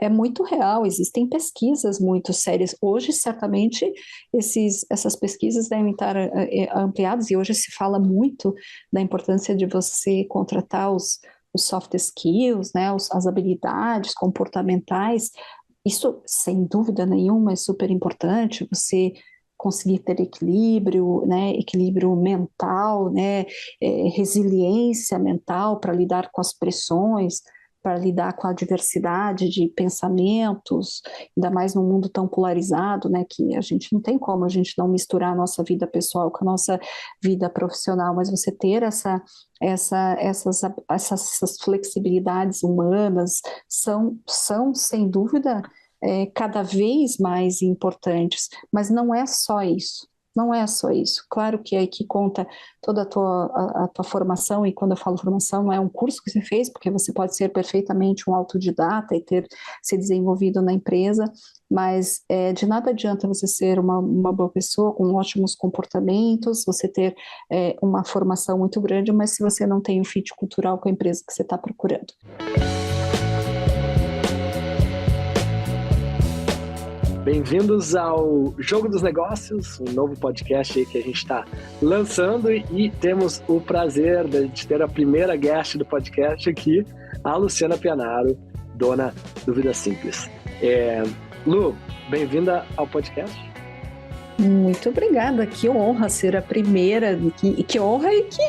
é muito real, existem pesquisas muito sérias. Hoje, certamente, essas pesquisas devem estar ampliadas, e hoje se fala muito da importância de você contratar os soft skills, né, as habilidades comportamentais. Isso, sem dúvida nenhuma, é super importante, você conseguir ter equilíbrio, né, equilíbrio mental, né, resiliência mental para lidar com as pressões, para lidar com a diversidade de pensamentos, ainda mais num mundo tão polarizado, né, que a gente não tem como a gente não misturar a nossa vida pessoal com a nossa vida profissional, mas você ter essas flexibilidades humanas são sem dúvida, cada vez mais importantes, mas não é só isso. Não é só isso. Claro que aí que conta toda a tua formação, e quando eu falo formação, não é um curso que você fez, porque você pode ser perfeitamente um autodidata e ter se desenvolvido na empresa, mas de nada adianta você ser uma boa pessoa, com ótimos comportamentos, você ter uma formação muito grande, mas se você não tem um fit cultural com a empresa que você está procurando. Bem-vindos ao Jogo dos Negócios, um novo podcast aí que a gente está lançando, e temos o prazer de ter a primeira guest do podcast aqui, a Luciana Pianaro, dona do Vida Simples. Lu, bem-vinda ao podcast. Muito obrigada, que honra ser a primeira, que honra e que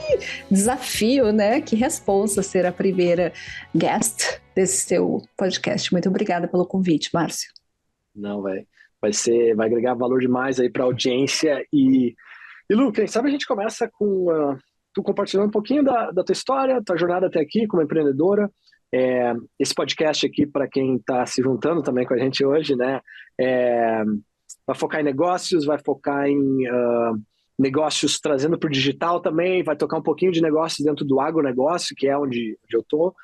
desafio, né? Que responsa ser a primeira guest desse seu podcast. Muito obrigada pelo convite, Márcio. Não, vai agregar valor demais aí para a audiência. E Lu, quem sabe a gente começa com tu compartilhando um pouquinho da tua história, tua jornada até aqui como empreendedora. Esse podcast aqui, para quem está se juntando também com a gente hoje, né? Vai focar em negócios, vai focar em negócios trazendo para o digital também, vai tocar um pouquinho de negócios dentro do agronegócio, que é onde eu estou.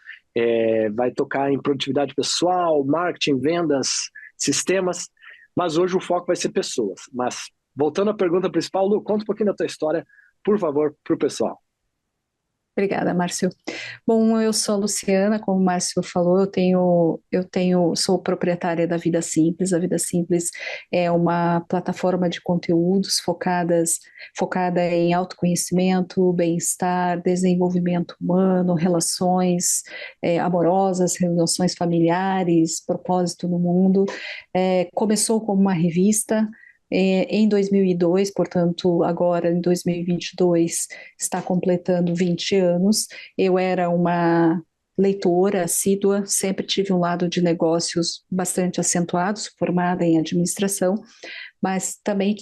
Vai tocar em produtividade pessoal, marketing, vendas, sistemas, mas hoje o foco vai ser pessoas. Mas, voltando à pergunta principal, Lu, conta um pouquinho da tua história, por favor, para o pessoal. Obrigada, Márcio. Bom, eu sou a Luciana, como o Márcio falou, sou proprietária da Vida Simples. A Vida Simples é uma plataforma de conteúdos focada em autoconhecimento, bem-estar, desenvolvimento humano, relações amorosas, relações familiares, propósito no mundo. Começou como uma revista, em 2002, portanto, agora em 2022, está completando 20 anos. Eu era uma leitora assídua, sempre tive um lado de negócios bastante acentuado, formada em administração, mas também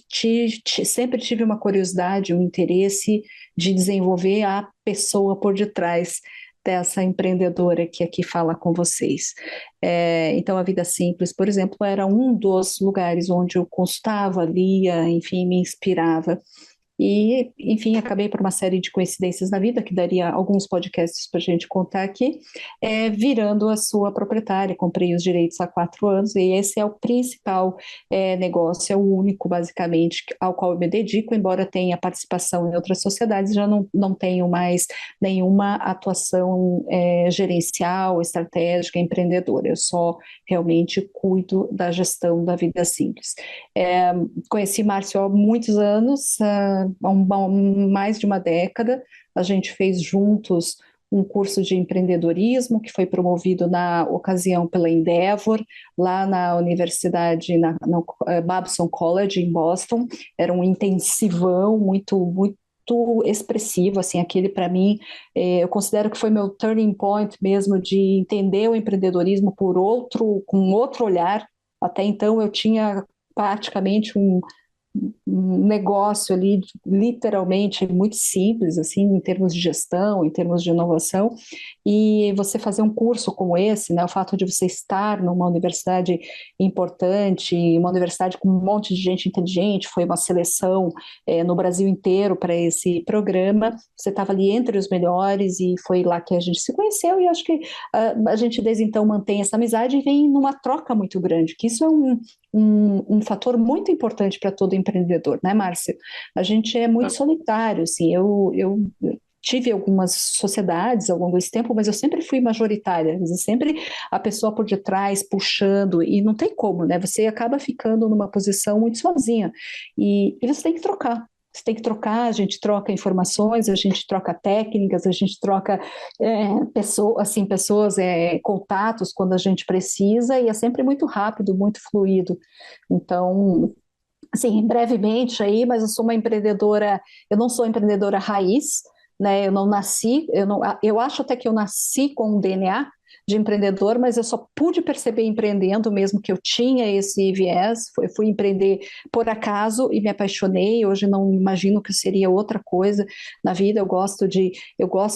sempre tive uma curiosidade, um interesse de desenvolver a pessoa por detrás dessa empreendedora que aqui fala com vocês. Então, a Vida Simples, por exemplo, era um dos lugares onde eu consultava, lia, enfim, me inspirava. E, enfim, acabei por uma série de coincidências na vida, que daria alguns podcasts para a gente contar aqui, virando a sua proprietária. Comprei os direitos há 4 anos, e esse é o principal negócio, é o único, basicamente, ao qual eu me dedico, embora tenha participação em outras sociedades, já não tenho mais nenhuma atuação gerencial, estratégica, empreendedora. Eu só realmente cuido da gestão da Vida Simples. Conheci Márcio há muitos anos, mais de uma década. A gente fez juntos um curso de empreendedorismo que foi promovido na ocasião pela Endeavor, lá na universidade, no Babson College, em Boston. Era um intensivão muito expressivo, assim, aquele para mim, eu considero que foi meu turning point mesmo, de entender o empreendedorismo com outro olhar. Até então eu tinha praticamente um negócio ali, literalmente muito simples, assim, em termos de gestão, em termos de inovação, e você fazer um curso como esse, né, o fato de você estar numa universidade importante, uma universidade com um monte de gente inteligente, foi uma seleção no Brasil inteiro para esse programa, você estava ali entre os melhores, e foi lá que a gente se conheceu, e acho que a gente desde então mantém essa amizade e vem numa troca muito grande, que isso é um fator muito importante para todo empreendedor, né, Márcio? A gente é muito solitário, assim, eu tive algumas sociedades ao longo desse tempo, mas eu sempre fui majoritária, sempre a pessoa por detrás puxando, e não tem como, né? Você acaba ficando numa posição muito sozinha, e você tem que trocar. Você tem que trocar, a gente troca informações, a gente troca técnicas, a gente troca pessoas, contatos quando a gente precisa, e é sempre muito rápido, muito fluido. Então, assim, brevemente aí, mas eu sou uma empreendedora, eu não sou empreendedora raiz, né? Eu não nasci, eu acho até que eu nasci com um DNA de empreendedor, mas eu só pude perceber empreendendo mesmo que eu tinha esse viés. Eu fui empreender por acaso e me apaixonei. Hoje não imagino que seria outra coisa na vida. Eu gosto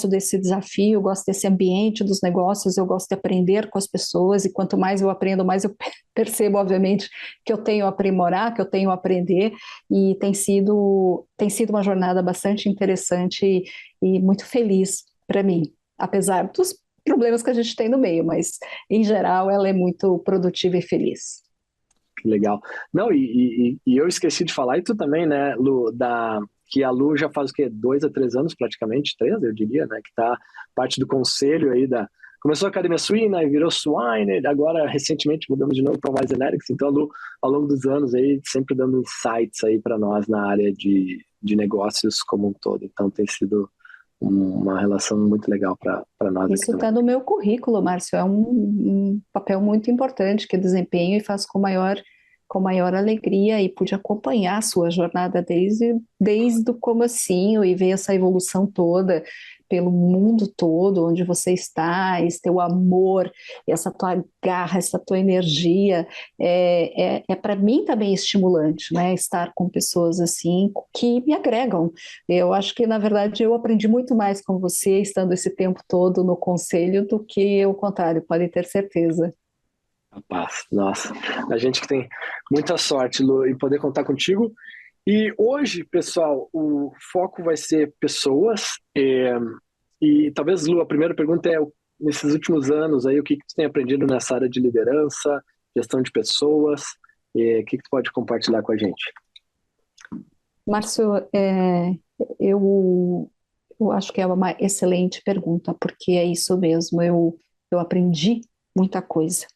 desse desafio, eu gosto desse ambiente dos negócios, eu gosto de aprender com as pessoas, e quanto mais eu aprendo, mais eu percebo, obviamente, que eu tenho a aprimorar, que eu tenho a aprender, e tem sido uma jornada bastante interessante e muito feliz para mim, apesar dos problemas que a gente tem no meio, mas em geral ela é muito produtiva e feliz. Que legal. Não, e eu esqueci de falar, e tu também, né, Lu, que a Lu já faz o quê? 2 a 3 anos, praticamente, 3, eu diria, né, que tá parte do conselho aí Começou a Academia Suína e virou Swine, agora recentemente mudamos de novo para Wise Genetics, então a Lu, ao longo dos anos aí, sempre dando insights aí para nós na área de negócios como um todo, então tem sido uma relação muito legal para nós aqui Isso também. está no meu currículo, Márcio, é um papel muito importante que eu desempenho e faço com maior alegria, e pude acompanhar a sua jornada desde o comecinho e ver essa evolução toda pelo mundo todo, onde você está, esse teu amor, essa tua garra, essa tua energia, para mim também estimulante, né? Estar com pessoas assim que me agregam. Eu acho que, na verdade, eu aprendi muito mais com você estando esse tempo todo no conselho do que o contrário, pode ter certeza. Rapaz, nossa, a gente que tem muita sorte, Lu, em poder contar contigo. E hoje, pessoal, o foco vai ser pessoas. E talvez, Lu, a primeira pergunta é, nesses últimos anos, aí, o que tu tem aprendido nessa área de liderança, gestão de pessoas, e o que tu pode compartilhar com a gente? Márcio, eu acho que é uma excelente pergunta, porque é isso mesmo, eu aprendi muita coisa.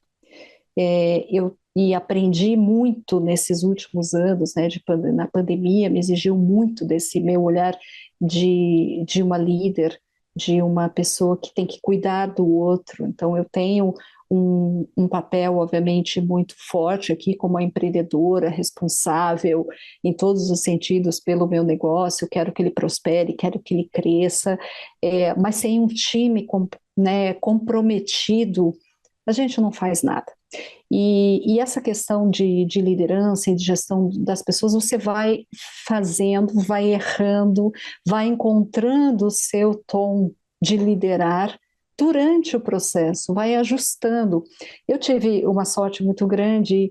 E aprendi muito nesses últimos anos, né, na pandemia, me exigiu muito desse meu olhar de uma líder, de uma pessoa que tem que cuidar do outro. Então, eu tenho um papel, obviamente, muito forte aqui como uma empreendedora responsável em todos os sentidos pelo meu negócio. Eu quero que ele prospere, quero que ele cresça, mas sem um time né, comprometido, a gente não faz nada. E essa questão de liderança e de gestão das pessoas, você vai fazendo, vai errando, vai encontrando o seu tom de liderar durante o processo, vai ajustando. Eu tive uma sorte muito grande,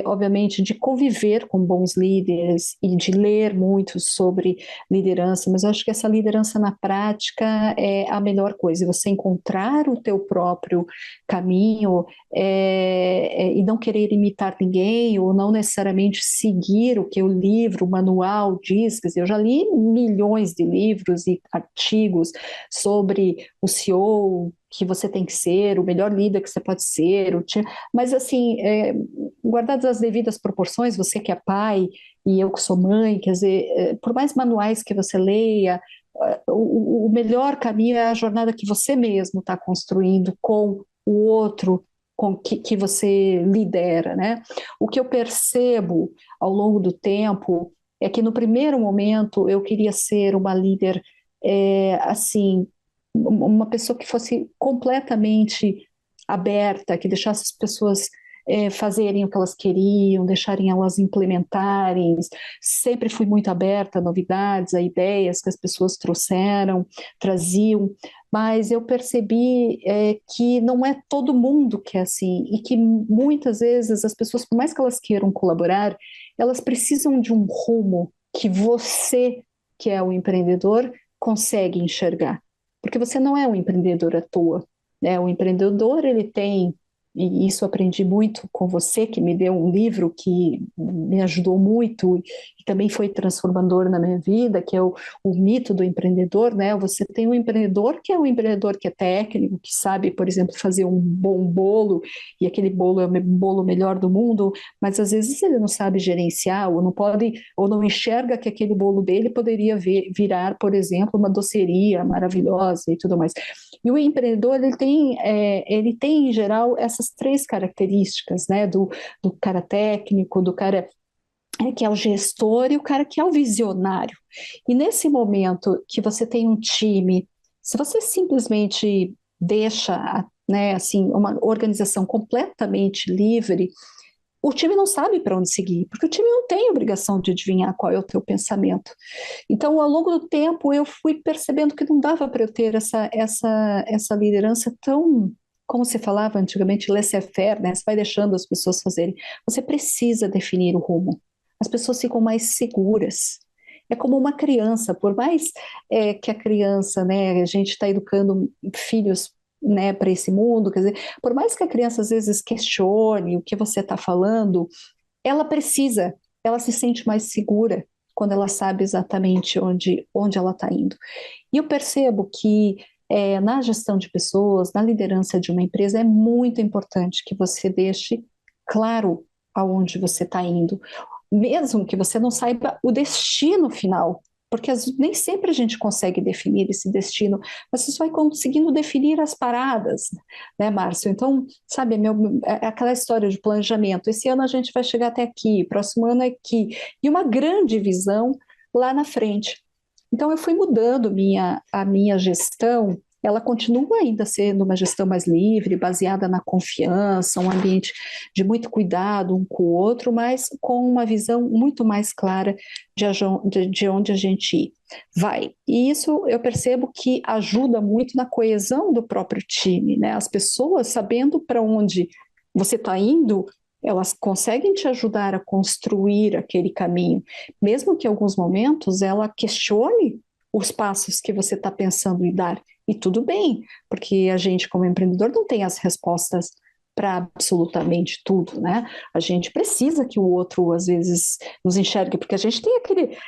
obviamente, de conviver com bons líderes e de ler muito sobre liderança, mas eu acho que essa liderança na prática é a melhor coisa, você encontrar o teu próprio caminho, e não querer imitar ninguém, ou não necessariamente seguir o que o livro, o manual diz. Quer dizer, eu já li milhões de livros e artigos sobre o CEO que você tem que ser, o melhor líder que você pode ser, mas assim, guardadas as devidas proporções, você que é pai e eu que sou mãe, quer dizer, por mais manuais que você leia, o melhor caminho é a jornada que você mesmo está construindo com o outro que você lidera, né? O que eu percebo ao longo do tempo é que no primeiro momento eu queria ser uma líder, assim, uma pessoa que fosse completamente aberta, que deixasse as pessoas fazerem o que elas queriam, deixarem elas implementarem. Sempre fui muito aberta a novidades, a ideias que as pessoas traziam, mas eu percebi que não é todo mundo que é assim, e que muitas vezes as pessoas, por mais que elas queiram colaborar, elas precisam de um rumo que você, que é o empreendedor, consegue enxergar. Porque você não é um empreendedor à toa, né? O empreendedor, ele tem, e isso aprendi muito com você, que me deu um livro que me ajudou muito, e também foi transformador na minha vida, que é o mito do empreendedor, né? Você tem um empreendedor que é um empreendedor que é técnico, que sabe, por exemplo, fazer um bom bolo, e aquele bolo é o bolo melhor do mundo, mas às vezes ele não sabe gerenciar, ou não pode, ou não enxerga que aquele bolo dele poderia virar, por exemplo, uma doceria maravilhosa e tudo mais. E o empreendedor, ele tem, em geral, essas três características, né? Do cara técnico, do cara que é o gestor e o cara que é o visionário. E nesse momento que você tem um time, se você simplesmente deixa, né, assim, uma organização completamente livre, o time não sabe para onde seguir, porque o time não tem obrigação de adivinhar qual é o teu pensamento. Então, ao longo do tempo, eu fui percebendo que não dava para eu ter essa liderança tão, como se falava antigamente, laissez-faire, né? Você vai deixando as pessoas fazerem. Você precisa definir o rumo. As pessoas ficam mais seguras. É como uma criança, por mais que a criança, né, a gente está educando filhos, né, para esse mundo, quer dizer, por mais que a criança às vezes questione o que você está falando, ela se sente mais segura quando ela sabe exatamente onde ela está indo. E eu percebo que na gestão de pessoas, na liderança de uma empresa, é muito importante que você deixe claro aonde você está indo, mesmo que você não saiba o destino final, porque nem sempre a gente consegue definir esse destino, mas você vai conseguindo definir as paradas, né, Márcio? Então, sabe, é aquela história de planejamento. Esse ano a gente vai chegar até aqui, próximo ano é aqui, e uma grande visão lá na frente. Então, eu fui mudando a minha gestão. Ela continua ainda sendo uma gestão mais livre, baseada na confiança, um ambiente de muito cuidado um com o outro, mas com uma visão muito mais clara de onde a gente vai. E isso eu percebo que ajuda muito na coesão do próprio time, né? As pessoas sabendo para onde você está indo, elas conseguem te ajudar a construir aquele caminho, mesmo que em alguns momentos ela questione os passos que você está pensando em dar. E tudo bem, porque a gente, como empreendedor, não tem as respostas para absolutamente tudo, né? A gente precisa que o outro, às vezes, nos enxergue, porque a gente tem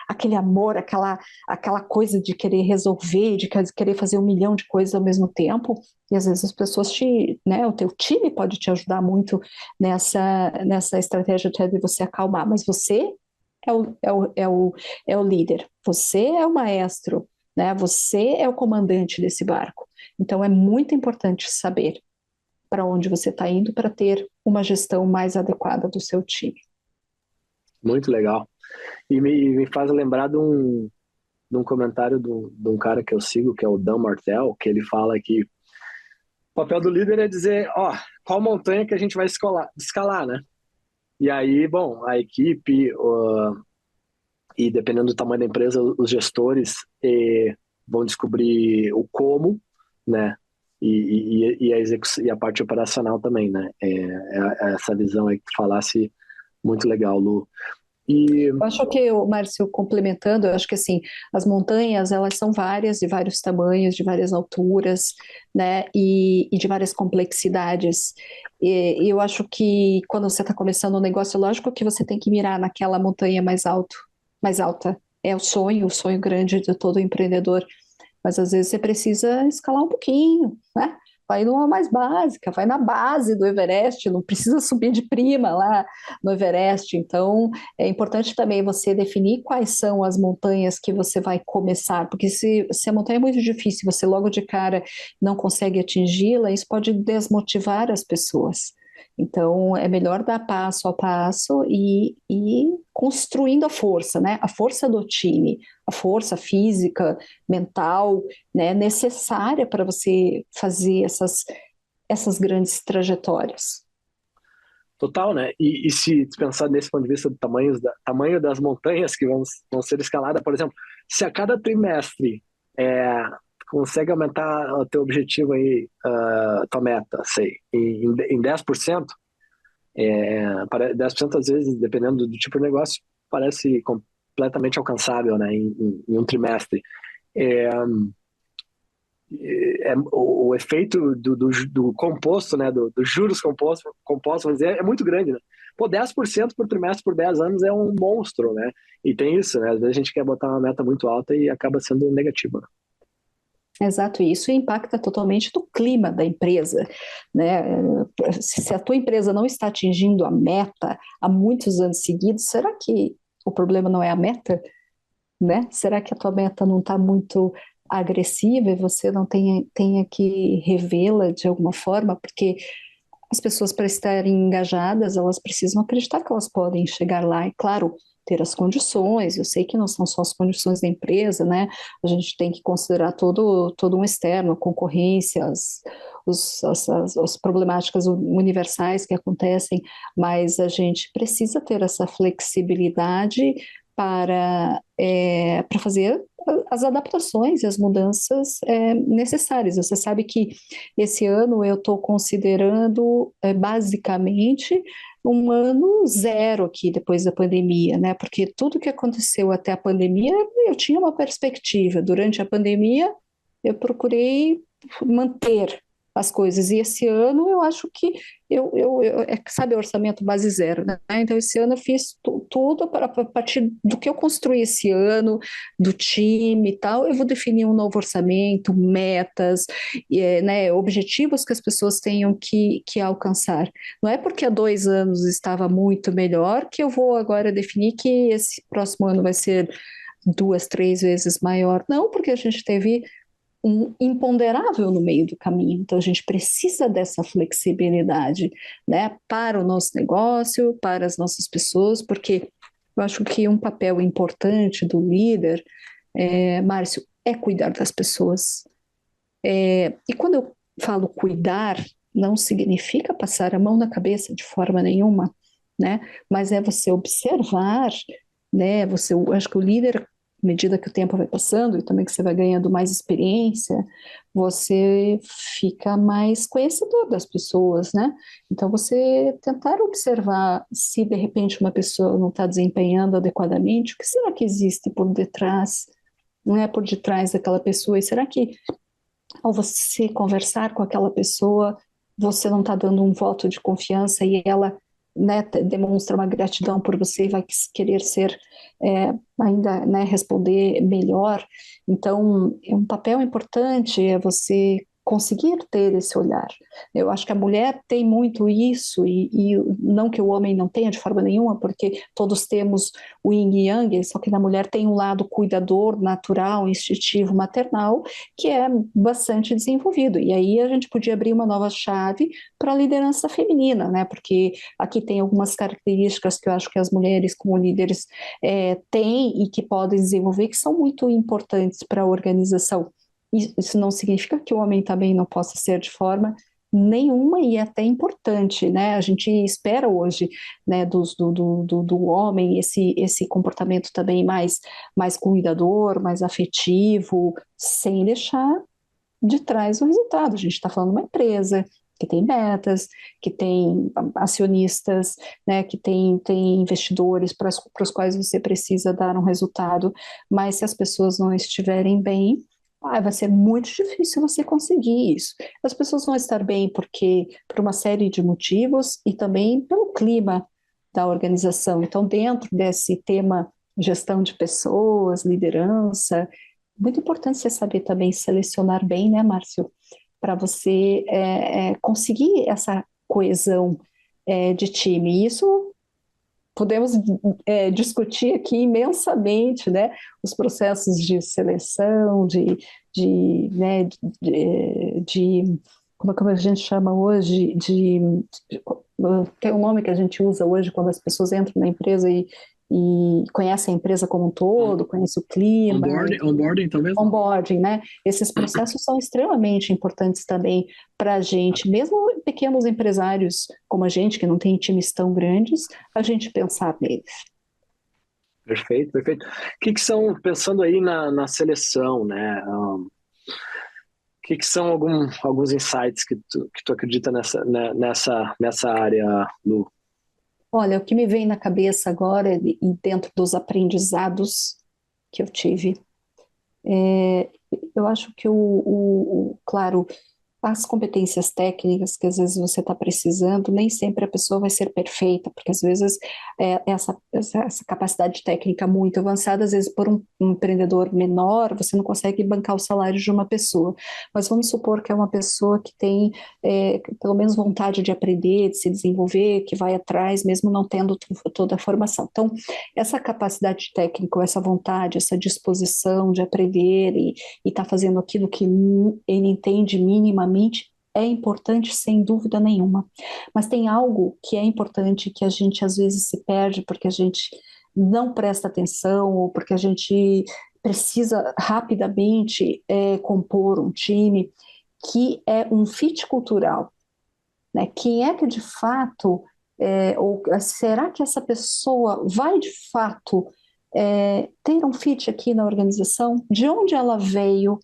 aquele amor, aquela coisa de querer resolver, de querer fazer um milhão de coisas ao mesmo tempo, e às vezes as pessoas né, o teu time pode te ajudar muito nessa estratégia até de você acalmar, mas você é o líder, você é o maestro, né? Você é o comandante desse barco. Então é muito importante saber para onde você está indo para ter uma gestão mais adequada do seu time. Muito legal. E me faz lembrar de um comentário de um cara que eu sigo, que é o Dan Martell, que ele fala que o papel do líder é dizer, ó, qual montanha que a gente vai escalar, né? E aí, bom, a equipe, e dependendo do tamanho da empresa, os gestores vão descobrir o como, né? E a parte operacional também, né? Essa visão aí que tu falasse, muito legal, Lu. E Eu acho que, o Márcio, complementando, eu acho que assim, as montanhas, elas são várias, de vários tamanhos, de várias alturas, né, e de várias complexidades. E eu acho que quando você está começando um negócio, lógico que você tem que mirar naquela montanha mais alta. É o sonho grande de todo empreendedor. Mas às vezes você precisa escalar um pouquinho, né? Vai numa mais básica, vai na base do Everest, não precisa subir de prima lá no Everest. Então, é importante também você definir quais são as montanhas que você vai começar, porque se a montanha é muito difícil, você logo de cara não consegue atingi-la, isso pode desmotivar as pessoas. Então, é melhor dar passo a passo e construindo a força, né? A força do time, a força física, mental, né? Necessária para você fazer essas grandes trajetórias. total, né? E se pensar nesse ponto de vista do tamanho das montanhas que vão ser escaladas, por exemplo, se a cada trimestre é, consegue aumentar o teu objetivo aí, tua meta, sei, em 10%, 10% às vezes, dependendo do tipo de negócio, parece completamente alcançável, né, em um trimestre. É, o efeito do composto, né, dos juros compostos, vamos dizer, é muito grande, né? Pô, 10% por trimestre por 10 anos é um monstro, né? E tem isso, né? Às vezes a gente quer botar uma meta muito alta e acaba sendo negativa. Exato, e isso impacta totalmente no clima da empresa, né? Se a tua empresa não está atingindo a meta há muitos anos seguidos, será que o problema não é a meta, né? Será que a tua meta não está muito agressiva e você não tenha que revê-la de alguma forma? Porque as pessoas, para estarem engajadas, elas precisam acreditar que elas podem chegar lá e, claro, ter as condições. Eu sei que não são só as condições da empresa, né? A gente tem que considerar todo um externo, a concorrência, as problemáticas universais que acontecem, mas a gente precisa ter essa flexibilidade para fazer as adaptações e as mudanças necessárias. Você sabe que esse ano eu estou considerando basicamente um ano zero aqui depois da pandemia, né? Porque tudo que aconteceu até a pandemia, eu tinha uma perspectiva. Durante a pandemia, eu procurei manter as coisas. E esse ano eu acho que sabe, orçamento base zero, né? Então, esse ano eu fiz tudo para a partir do que eu construí esse ano, do time e tal, eu vou definir um novo orçamento, metas, né, objetivos que as pessoas tenham que alcançar. Não é porque há 2 anos estava muito melhor que eu vou agora definir que esse próximo ano vai ser 2, 3 vezes maior. Não, porque a gente teve um imponderável no meio do caminho. Então, a gente precisa dessa flexibilidade, né, para o nosso negócio, para as nossas pessoas, porque eu acho que um papel importante do líder, Márcio, é cuidar das pessoas. E quando eu falo cuidar, não significa passar a mão na cabeça de forma nenhuma, né? Mas é você observar, né? Eu acho que o líder, à medida que o tempo vai passando e também que você vai ganhando mais experiência, você fica mais conhecedor das pessoas, né? Então você tentar observar se de repente uma pessoa não está desempenhando adequadamente, o que será que existe por detrás? Não é por detrás daquela pessoa, e será que ao você conversar com aquela pessoa, você não está dando um voto de confiança e ela, né, demonstra uma gratidão por você e vai querer ser ainda, né, responder melhor. Então, é um papel importante é você conseguir ter esse olhar. Eu acho que a mulher tem muito isso e não que o homem não tenha de forma nenhuma, porque todos temos o yin e yang, só que na mulher tem um lado cuidador, natural, instintivo, maternal, que é bastante desenvolvido. E aí a gente podia abrir uma nova chave para a liderança feminina, né? Porque aqui tem algumas características que eu acho que as mulheres como líderes têm e que podem desenvolver, que são muito importantes para a organização. Isso não significa que o homem também não possa ser de forma nenhuma e é até importante, né? A gente espera hoje, né, do homem esse comportamento também mais cuidador, mais afetivo, sem deixar de trás o resultado. A gente está falando de uma empresa que tem metas, que tem acionistas, né, que tem investidores para os quais você precisa dar um resultado, mas se as pessoas não estiverem bem, vai ser muito difícil você conseguir isso. As pessoas vão estar bem por uma série de motivos e também pelo clima da organização. Então, dentro desse tema gestão de pessoas, liderança, muito importante você saber também selecionar bem, né, Márcio, para você conseguir essa coesão de time. E isso podemos discutir aqui imensamente, né, os processos de seleção, né, como a gente chama hoje, tem um nome que a gente usa hoje quando as pessoas entram na empresa e conhecem a empresa como um todo, conhecem o clima, Onboarding, talvez? onboarding, né? Esses processos são extremamente importantes também para a gente, mesmo pequenos empresários como a gente, que não tem times tão grandes, a gente pensar neles. Perfeito, perfeito. O que são, pensando aí na seleção, né? Que são alguns insights que tu acredita nessa área, Lu? Olha, o que me vem na cabeça agora, e dentro dos aprendizados que eu tive, eu acho que claro, as competências técnicas que às vezes você está precisando, nem sempre a pessoa vai ser perfeita, porque às vezes essa capacidade técnica muito avançada, às vezes por um empreendedor menor, você não consegue bancar o salário de uma pessoa. Mas vamos supor que é uma pessoa que tem pelo menos vontade de aprender, de se desenvolver, que vai atrás, mesmo não tendo toda a formação. Então, essa capacidade técnica, essa vontade, essa disposição de aprender e está fazendo aquilo que ele entende minimamente, é importante sem dúvida nenhuma. Mas tem algo que é importante que a gente às vezes se perde porque a gente não presta atenção ou porque a gente precisa rapidamente compor um time, que é um fit cultural, né? Quem é que de fato, ou será que essa pessoa vai de fato ter um fit aqui na organização? De onde ela veio?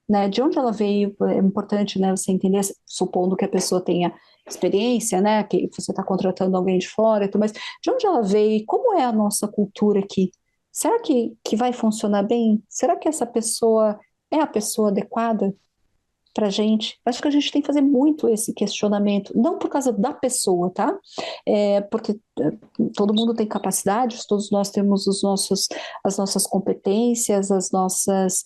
Né, de onde ela veio, é importante, né, você entender, supondo que a pessoa tenha experiência, né, que você está contratando alguém de fora, mas de onde ela veio, como é a nossa cultura aqui? Será que vai funcionar bem? Será que essa pessoa é a pessoa adequada para a gente? Acho que a gente tem que fazer muito esse questionamento, não por causa da pessoa, tá? Porque todo mundo tem capacidades, todos nós temos as nossas competências, as nossas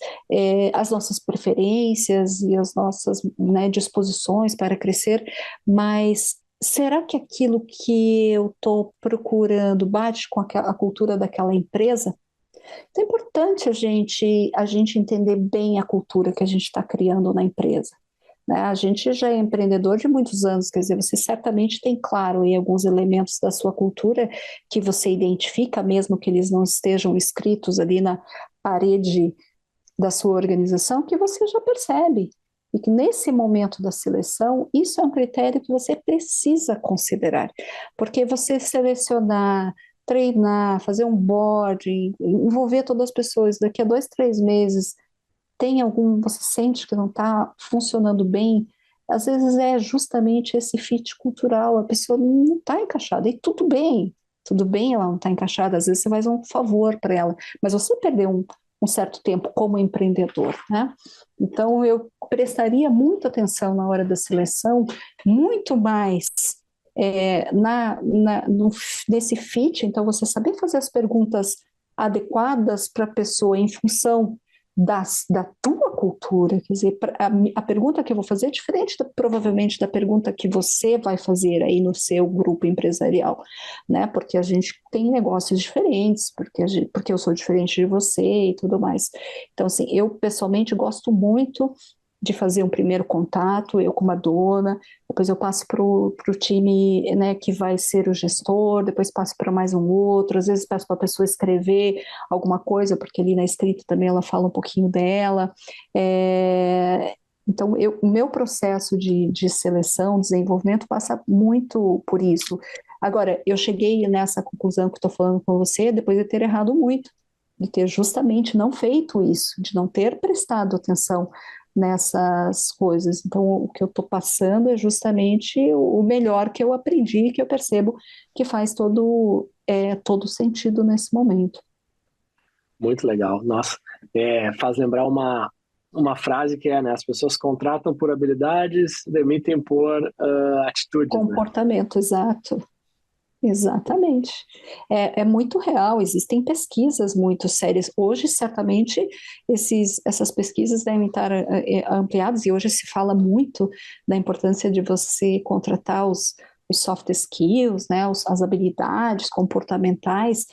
preferências e as nossas, né, disposições para crescer, mas será que aquilo que eu estou procurando bate com a cultura daquela empresa? Então é importante a gente entender bem a cultura que a gente está criando na empresa, né? A gente já é empreendedor de muitos anos, quer dizer, você certamente tem claro aí alguns elementos da sua cultura que você identifica, mesmo que eles não estejam escritos ali na parede da sua organização, que você já percebe. E que nesse momento da seleção, isso é um critério que você precisa considerar, porque você selecionar, treinar, fazer um board, envolver todas as pessoas, daqui a 2, 3 meses tem algum, você sente que não está funcionando bem, às vezes é justamente esse fit cultural, a pessoa não está encaixada, e tudo bem ela não está encaixada, às vezes você faz um favor para ela, mas você perdeu um certo tempo como empreendedor, né? Então eu prestaria muita atenção na hora da seleção, muito mais nesse fit, então você saber fazer as perguntas adequadas para a pessoa em função da tua cultura, quer dizer, a pergunta que eu vou fazer é diferente provavelmente da pergunta que você vai fazer aí no seu grupo empresarial, né? Porque a gente tem negócios diferentes, porque eu sou diferente de você e tudo mais. Então, assim, eu pessoalmente gosto muito de fazer um primeiro contato, eu como a dona, depois eu passo para o time, né, que vai ser o gestor, depois passo para mais um outro, às vezes peço para a pessoa escrever alguma coisa, porque ali na escrita também ela fala um pouquinho dela. Então, o meu processo de seleção, desenvolvimento, passa muito por isso. Agora, eu cheguei nessa conclusão que estou falando com você depois de ter errado muito, de ter justamente não feito isso, de não ter prestado atenção nessas coisas. Então, o que eu estou passando é justamente o melhor que eu aprendi, que eu percebo que faz todo sentido nesse momento. Muito legal. Nossa, faz lembrar uma frase que é, né? As pessoas contratam por habilidades, demitem por atitudes, né? Comportamento, exato. Exatamente. É muito real, existem pesquisas muito sérias. Hoje, certamente, essas pesquisas devem estar ampliadas, e hoje se fala muito da importância de você contratar os soft skills, né, as habilidades comportamentais.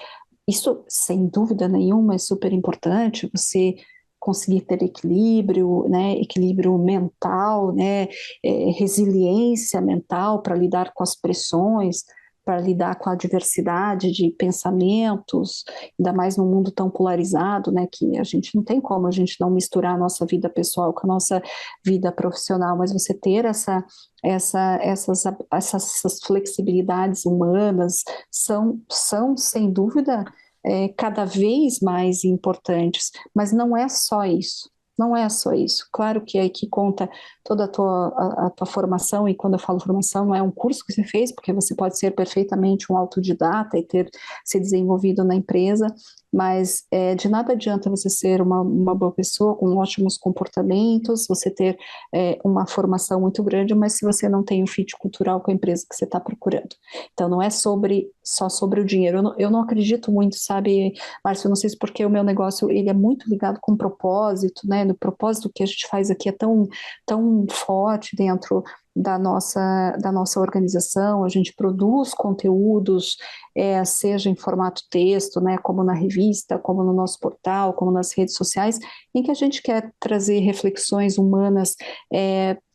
Isso, sem dúvida nenhuma, é super importante, você conseguir ter equilíbrio, né, equilíbrio mental, né, resiliência mental para lidar com as pressões, para lidar com a diversidade de pensamentos, ainda mais num mundo tão polarizado, né, que a gente não tem como a gente não misturar a nossa vida pessoal com a nossa vida profissional, mas você ter essas flexibilidades humanas são sem dúvida, cada vez mais importantes, mas não é só isso. Não é só isso. Claro que aí que conta toda a tua formação, e quando eu falo formação, não é um curso que você fez, porque você pode ser perfeitamente um autodidata e ter se desenvolvido na empresa, mas de nada adianta você ser uma boa pessoa com ótimos comportamentos, você ter uma formação muito grande, mas se você não tem um fit cultural com a empresa que você está procurando. Então, não é só sobre o dinheiro. Eu não acredito muito, sabe, Márcio, eu não sei se porque o meu negócio ele é muito ligado com propósito, né? No propósito que a gente faz aqui é tão forte dentro da nossa organização, a gente produz conteúdos, seja em formato texto, né, como na revista, como no nosso portal, como nas redes sociais, em que a gente quer trazer reflexões humanas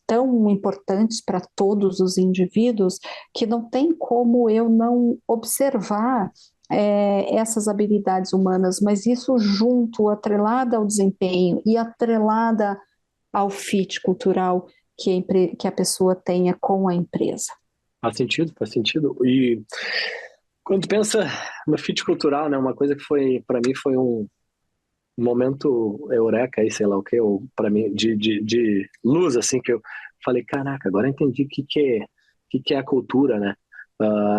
tão importantes para todos os indivíduos, que não tem como eu não observar essas habilidades humanas, mas isso junto, atrelada ao desempenho e atrelada ao fit cultural que a pessoa tenha com a empresa. Faz sentido, faz sentido. E quando tu pensa no fit cultural, né, uma coisa que foi, para mim, foi um momento eureka aí, sei lá o que, ou para mim, de luz, assim, que eu falei, caraca, agora eu entendi o que é a cultura, né?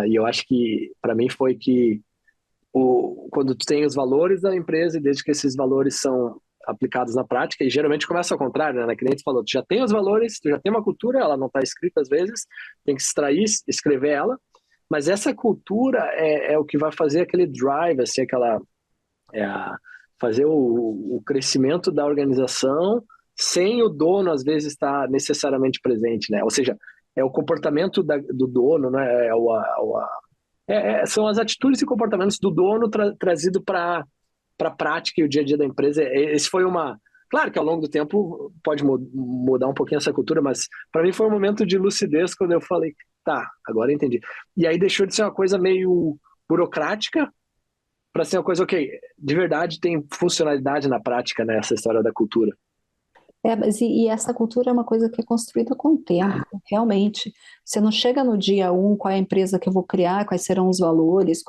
E eu acho que, para mim, foi que quando tu tem os valores da empresa e desde que esses valores são aplicados na prática, e geralmente começa ao contrário, né? Que nem tu falou, tu já tem os valores, tu já tem uma cultura, ela não está escrita às vezes, tem que extrair, escrever ela, mas essa cultura é o que vai fazer aquele drive, assim, fazer o crescimento da organização sem o dono, às vezes, estar necessariamente presente, né? Ou seja, é o comportamento do dono, né? São as atitudes e comportamentos do dono trazido para a prática e o dia a dia da empresa. Esse foi uma. Claro que ao longo do tempo pode mudar um pouquinho essa cultura, mas para mim foi um momento de lucidez quando eu falei, tá, agora eu entendi. E aí deixou de ser uma coisa meio burocrática para ser uma coisa, ok, de verdade tem funcionalidade na prática, né, essa história da cultura. Mas e essa cultura é uma coisa que é construída com o tempo, realmente. Você não chega no dia um, qual é a empresa que eu vou criar, quais serão os valores,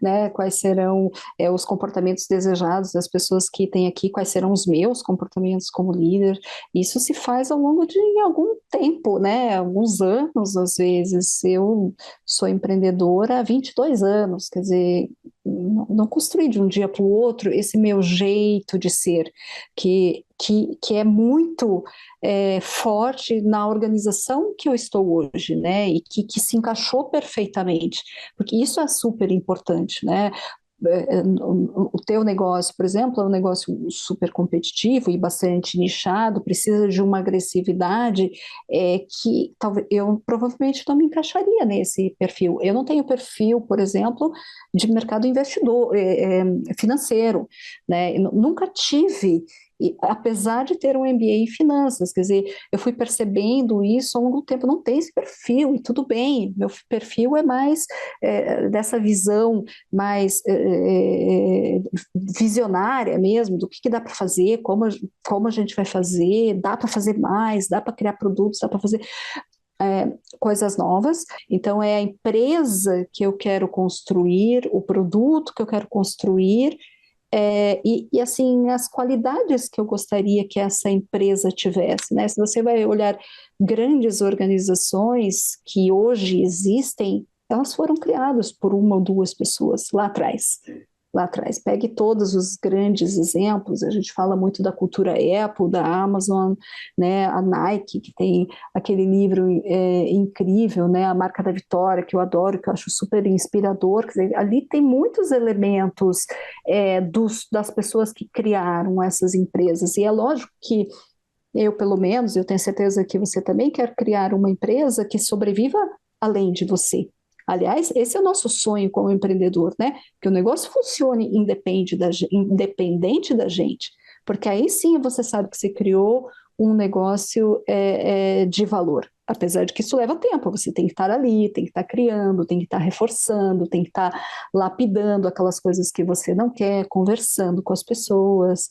né, quais serão os comportamentos desejados das pessoas que têm aqui, quais serão os meus comportamentos como líder. Isso se faz ao longo de algum tempo, né, alguns anos, às vezes. Eu sou empreendedora há 22 anos, quer dizer, não construí de um dia para o outro esse meu jeito de ser, que é muito forte na organização que eu estou hoje, né? E que se encaixou perfeitamente, porque isso é super importante, né? O teu negócio, por exemplo, é um negócio super competitivo e bastante nichado, precisa de uma agressividade que talvez eu provavelmente não me encaixaria nesse perfil. Eu não tenho perfil, por exemplo, de mercado investidor, financeiro, né? Eu nunca tive. E, apesar de ter um MBA em finanças, quer dizer, eu fui percebendo isso ao longo do tempo, não tem esse perfil, e tudo bem, meu perfil é mais dessa visão mais visionária mesmo, do que dá para fazer, como a gente vai fazer, dá para fazer mais, dá para criar produtos, dá para fazer coisas novas. Então, é a empresa que eu quero construir, o produto que eu quero construir, e assim, as qualidades que eu gostaria que essa empresa tivesse, né? Se você vai olhar grandes organizações que hoje existem, elas foram criadas por uma ou duas pessoas lá atrás. Lá atrás, pegue todos os grandes exemplos, a gente fala muito da cultura Apple, da Amazon, né, a Nike, que tem aquele livro incrível, né, a marca da vitória, que eu adoro, que eu acho super inspirador, quer dizer, ali tem muitos elementos das pessoas que criaram essas empresas, e é lógico que eu, pelo menos, eu tenho certeza que você também quer criar uma empresa que sobreviva além de você. Aliás, esse é o nosso sonho como empreendedor, né? Que o negócio funcione independente da gente, porque aí sim você sabe que você criou um negócio de valor. Apesar de que isso leva tempo, você tem que estar ali, tem que estar criando, tem que estar reforçando, tem que estar lapidando aquelas coisas que você não quer, conversando com as pessoas,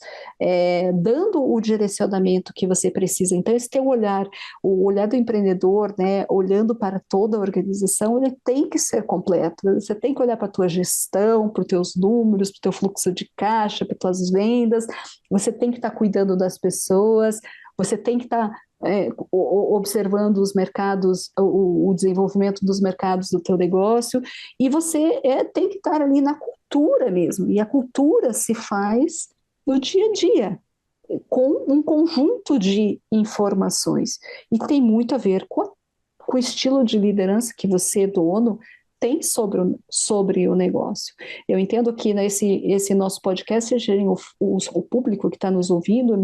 dando o direcionamento que você precisa. Então, esse teu olhar, o olhar do empreendedor, né, olhando para toda a organização, ele tem que ser completo. Você tem que olhar para a tua gestão, para os teus números, para o teu fluxo de caixa, para as tuas vendas, você tem que estar cuidando das pessoas, você tem que estar observando os mercados, o desenvolvimento dos mercados do teu negócio, e você tem que estar ali na cultura mesmo, e a cultura se faz no dia a dia, com um conjunto de informações, e tem muito a ver com o estilo de liderança que você, dono, tem sobre o negócio. Eu entendo que esse nosso podcast, o público que está nos ouvindo,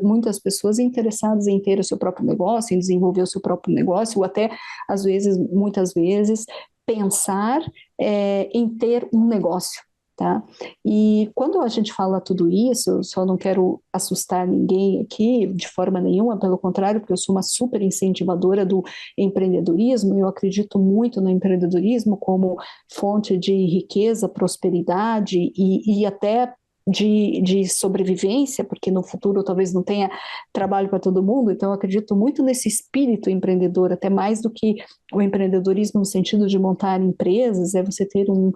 muitas pessoas interessadas em ter o seu próprio negócio, em desenvolver o seu próprio negócio, ou até, às vezes, muitas vezes, pensar em ter um negócio. Tá? E quando a gente fala tudo isso, eu só não quero assustar ninguém aqui de forma nenhuma, pelo contrário, porque eu sou uma super incentivadora do empreendedorismo, eu acredito muito no empreendedorismo como fonte de riqueza, prosperidade e até de sobrevivência, porque no futuro talvez não tenha trabalho para todo mundo, então eu acredito muito nesse espírito empreendedor, até mais do que o empreendedorismo no sentido de montar empresas, é você ter um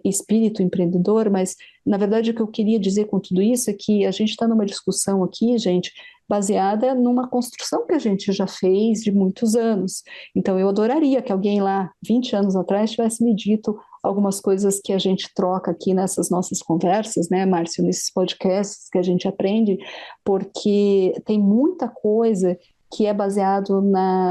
espírito empreendedor, mas na verdade o que eu queria dizer com tudo isso é que a gente está numa discussão aqui, gente, baseada numa construção que a gente já fez de muitos anos. Então, eu adoraria que alguém lá, 20 anos atrás, tivesse me dito algumas coisas que a gente troca aqui nessas nossas conversas, né, Márcio, nesses podcasts que a gente aprende, porque tem muita coisa que é baseado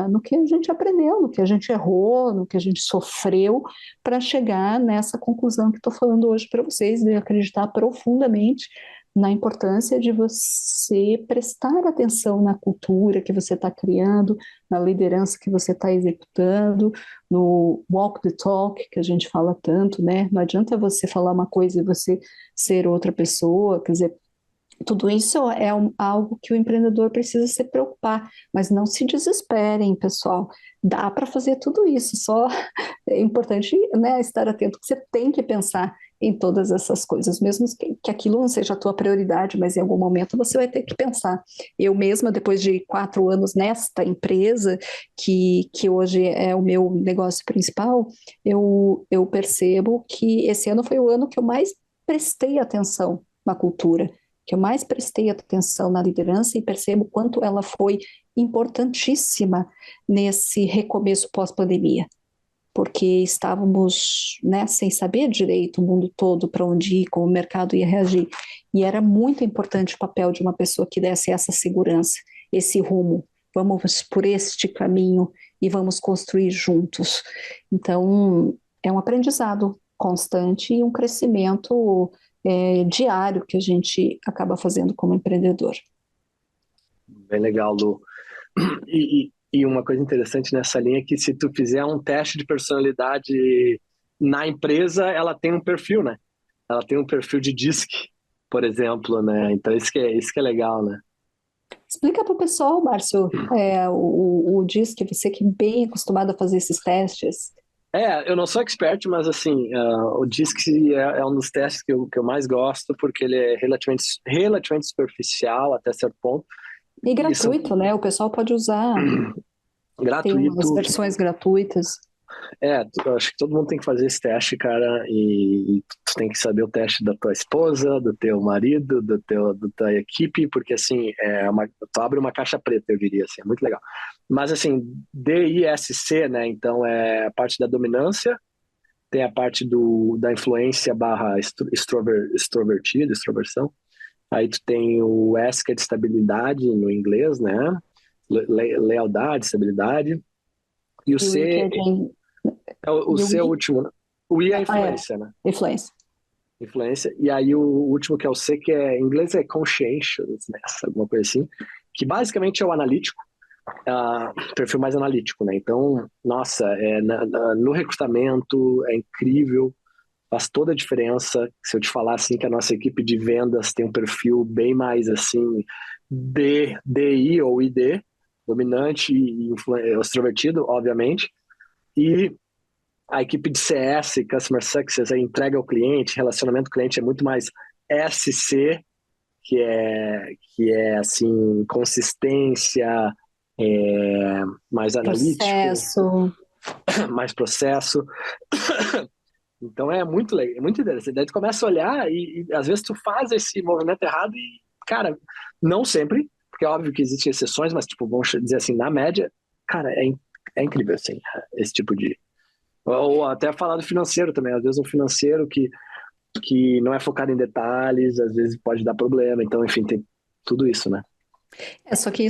no que a gente aprendeu, no que a gente errou, no que a gente sofreu, para chegar nessa conclusão que estou falando hoje para vocês, de acreditar profundamente na importância de você prestar atenção na cultura que você está criando, na liderança que você está executando, no walk the talk, que a gente fala tanto, né? Não adianta você falar uma coisa e você ser outra pessoa, quer dizer, tudo isso algo que o empreendedor precisa se preocupar, mas não se desesperem, pessoal. Dá para fazer tudo isso, só é importante, né, estar atento que você tem que pensar em todas essas coisas, mesmo que aquilo não seja a tua prioridade, mas em algum momento você vai ter que pensar. Eu mesma, depois de 4 anos nesta empresa, que hoje é o meu negócio principal, eu percebo que esse ano foi o ano que eu mais prestei atenção na cultura, que eu mais prestei atenção na liderança e percebo quanto ela foi importantíssima nesse recomeço pós-pandemia, porque estávamos, né, sem saber direito o mundo todo para onde ir, como o mercado ia reagir, e era muito importante o papel de uma pessoa que desse essa segurança, esse rumo, vamos por este caminho e vamos construir juntos. Então, é um aprendizado constante e um crescimento diário que a gente acaba fazendo como empreendedor. Bem legal, Lu. E uma coisa interessante nessa linha é que se tu fizer um teste de personalidade na empresa, ela tem um perfil, né? Ela tem um perfil de DISC, por exemplo, né? Então isso que é legal, né? Explica para o pessoal, Márcio, o DISC, você que é bem acostumado a fazer esses testes. Eu não sou expert, mas assim, o DISC é um dos testes que eu mais gosto, porque ele é relativamente superficial até certo ponto. E Isso, gratuito, né? O pessoal pode usar, tem umas gratuito. versões gratuitas. Eu acho que todo mundo tem que fazer esse teste, cara, e tu tem que saber o teste da tua esposa, do teu marido, da tua equipe, porque assim, tu abre uma caixa preta, eu diria assim, é muito legal. Mas assim, DISC, né, então é a parte da dominância, tem a parte da influência barra extroversão, aí tu tem o S, que é de estabilidade no inglês, né, lealdade, estabilidade, e o E o I que C é de... o E o C é o I último, né? O I é a é influência, né? influência. Influência. E aí o último que é o C, que em inglês é conscientiousness, alguma coisa assim, que basicamente é o analítico, perfil mais analítico, né? Então, nossa, no recrutamento é incrível, faz toda a diferença. Se eu te falar assim que a nossa equipe de vendas tem um perfil bem mais assim, DI ou ID, dominante e extrovertido, obviamente, e a equipe de CS, Customer Success, a entrega ao cliente, relacionamento com o cliente é muito mais SC, que é assim, consistência, mais analítico, Processo. mais processo. Então é muito legal, é muito interessante. Daí tu começa a olhar e às vezes tu faz esse movimento errado e, cara, não sempre, porque porque é óbvio que existem exceções, mas, tipo, vamos dizer assim, na média, cara, é incrível, assim, esse tipo de... Ou até falar do financeiro também, às vezes um financeiro que não é focado em detalhes, às vezes pode dar problema, então, enfim, tem tudo isso, né? Só que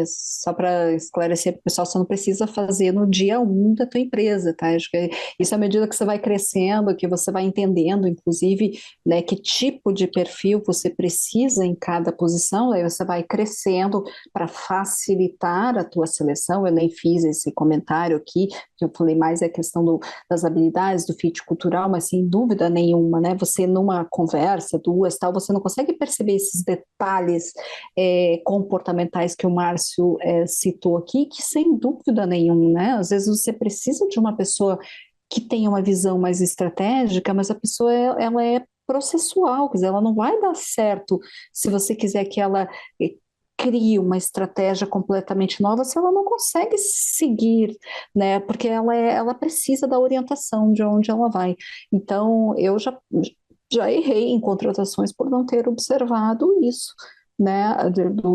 só para esclarecer para o pessoal, você não precisa fazer no dia um da tua empresa, tá? Acho que isso à medida que você vai crescendo, que você vai entendendo, inclusive, né, que tipo de perfil você precisa em cada posição, aí você vai crescendo para facilitar a tua seleção. Eu nem fiz esse comentário aqui, que eu falei mais é a questão das habilidades, do fit cultural, mas sem dúvida nenhuma, né? Você numa conversa, duas, tal, você não consegue perceber esses detalhes comportamentais que o Márcio citou aqui, que sem dúvida nenhuma, né? Às vezes você precisa de uma pessoa que tenha uma visão mais estratégica, mas a pessoa ela é processual, quer dizer, ela não vai dar certo se você quiser que ela crie uma estratégia completamente nova se ela não consegue seguir, né? Porque ela precisa da orientação de onde ela vai. Então, eu já errei em contratações por não ter observado isso, né,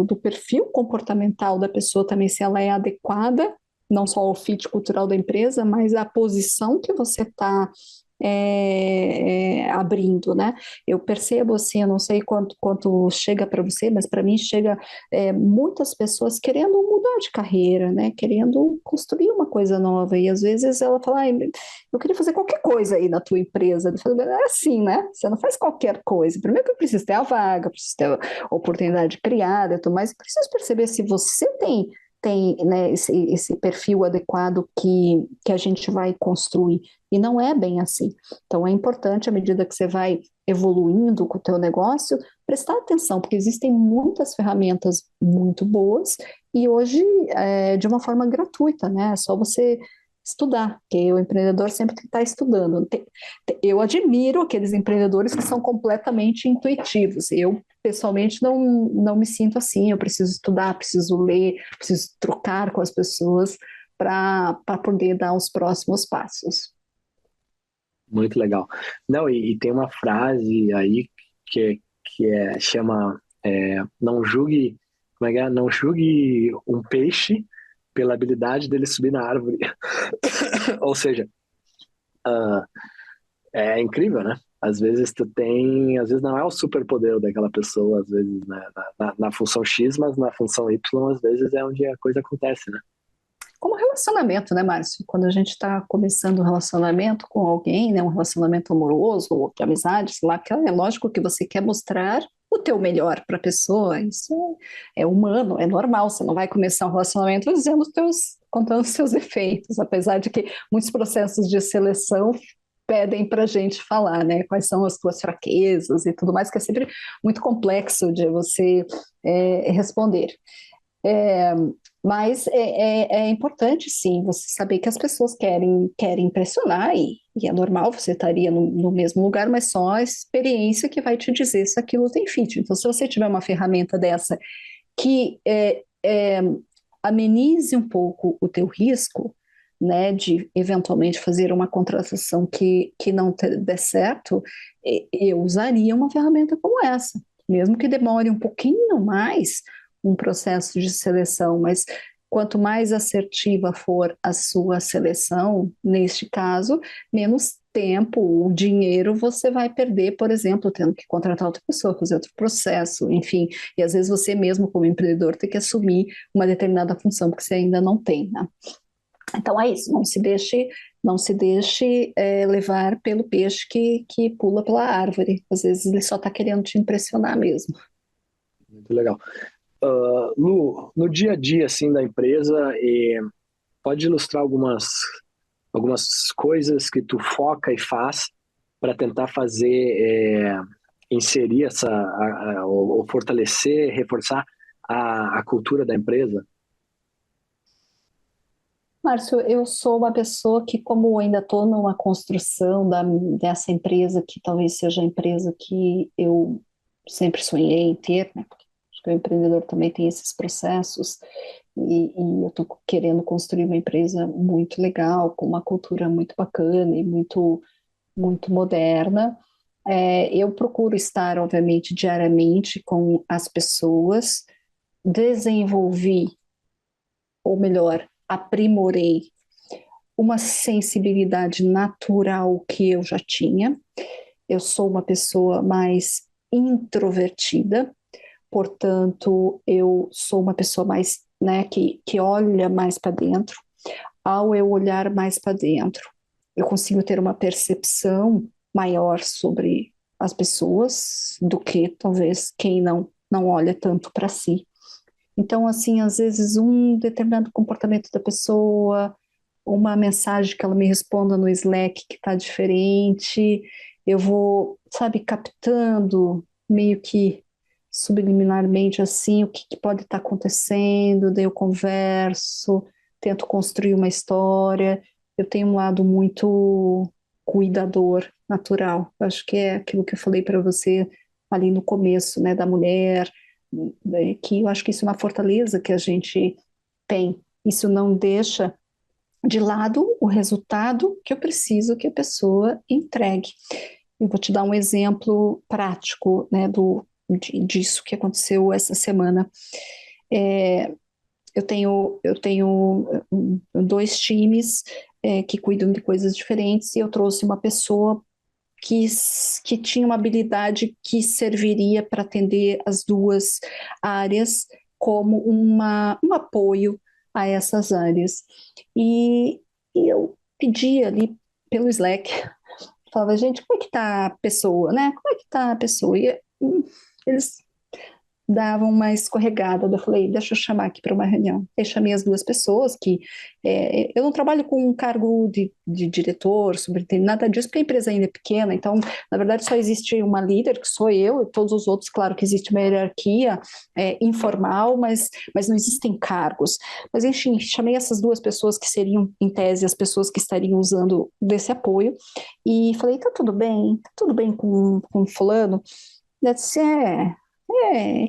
do perfil comportamental da pessoa também, se ela é adequada, não só ao fit cultural da empresa, mas à posição que você está abrindo, né? Eu percebo assim, eu não sei quanto chega para você, mas para mim chega muitas pessoas querendo mudar de carreira, né? Querendo construir uma coisa nova, e às vezes ela fala, "Ai, eu queria fazer qualquer coisa aí na tua empresa." Eu falo, é assim, né? Você não faz qualquer coisa. Primeiro que eu preciso ter a vaga, preciso ter a oportunidade criada e tudo mais, preciso perceber se você tem, né, esse perfil adequado que a gente vai construir. E não é bem assim. Então, é importante, à medida que você vai evoluindo com o teu negócio, prestar atenção, porque existem muitas ferramentas muito boas e hoje de uma forma gratuita, né? É só você estudar, porque o empreendedor sempre tem que estar estudando. Eu admiro aqueles empreendedores que são completamente intuitivos. Eu, pessoalmente, não me sinto assim. Eu preciso estudar, preciso ler, preciso trocar com as pessoas para poder dar os próximos passos. Muito legal. Não, e tem uma frase aí chama não julgue, como é que é? Não julgue um peixe pela habilidade dele subir na árvore. Ou seja, ah, é incrível, né? Às vezes não é o superpoder daquela pessoa, às vezes, né? Na função X, mas na função Y, às vezes é onde a coisa acontece, né? Como relacionamento, né, Márcio? Quando a gente está começando um relacionamento com alguém, né, um relacionamento amoroso ou de amizade, sei lá, que é lógico que você quer mostrar o teu melhor para a pessoa. Isso é humano, é normal. Você não vai começar um relacionamento dizendo contando os seus defeitos, apesar de que muitos processos de seleção pedem para a gente falar, né? Quais são as tuas fraquezas e tudo mais, que é sempre muito complexo de você responder. É, mas é importante, sim, você saber que as pessoas querem impressionar, e é normal, você estaria no mesmo lugar, mas só a experiência que vai te dizer se aquilo tem fit. Então, se você tiver uma ferramenta dessa que amenize um pouco o teu risco, né, de eventualmente fazer uma contratação que não der certo, eu usaria uma ferramenta como essa, mesmo que demore um pouquinho mais um processo de seleção, mas quanto mais assertiva for a sua seleção, neste caso, menos tempo ou dinheiro você vai perder, por exemplo, tendo que contratar outra pessoa, fazer outro processo, enfim. E às vezes você mesmo, como empreendedor, tem que assumir uma determinada função, porque você ainda não tem, né? Então é isso, não se deixe levar pelo peixe que pula pela árvore. Às vezes ele só está querendo te impressionar mesmo. Muito legal. Lu, no dia a dia, assim, da empresa, pode ilustrar algumas coisas que tu foca e faz para tentar inserir ou fortalecer, reforçar a cultura da empresa? Márcio, eu sou uma pessoa que, como ainda estou numa construção dessa empresa, que talvez seja a empresa que eu sempre sonhei em ter, né? Porque acho que o empreendedor também tem esses processos, e eu estou querendo construir uma empresa muito legal, com uma cultura muito bacana e muito, muito moderna. Eu procuro estar, obviamente, diariamente com as pessoas, desenvolvi, ou melhor, aprimorei uma sensibilidade natural que eu já tinha. Eu sou uma pessoa mais introvertida, portanto, eu sou uma pessoa mais, né, que olha mais para dentro. Ao eu olhar mais para dentro, eu consigo ter uma percepção maior sobre as pessoas do que talvez quem não olha tanto para si. Então, assim, às vezes um determinado comportamento da pessoa, uma mensagem que ela me responda no Slack que está diferente, eu vou, sabe, captando meio que subliminarmente assim o que pode estar acontecendo, daí eu converso, tento construir uma história. Eu tenho um lado muito cuidador, natural. Eu acho que é aquilo que eu falei para você ali no começo, né, da mulher, né, que eu acho que isso é uma fortaleza que a gente tem. Isso não deixa de lado o resultado que eu preciso que a pessoa entregue. Eu vou te dar um exemplo prático, né, disso que aconteceu essa semana. É, eu tenho dois times que cuidam de coisas diferentes e eu trouxe uma pessoa que, que tinha uma habilidade que serviria para atender as duas áreas como um apoio a essas áreas. E eu pedi ali pelo Slack, falava, gente, como é que tá a pessoa, né? Como é que tá a pessoa? Eles davam uma escorregada. Eu falei, deixa eu chamar aqui para uma reunião. Eu chamei as duas pessoas que eu não trabalho com um cargo de diretor, superintendente, nada disso, porque a empresa ainda é pequena, então, na verdade, só existe uma líder, que sou eu, e todos os outros, claro que existe uma hierarquia informal, mas não existem cargos. Mas, enfim, chamei essas duas pessoas que seriam, em tese, as pessoas que estariam usando desse apoio, e falei, tá tudo bem com fulano? Ela disse,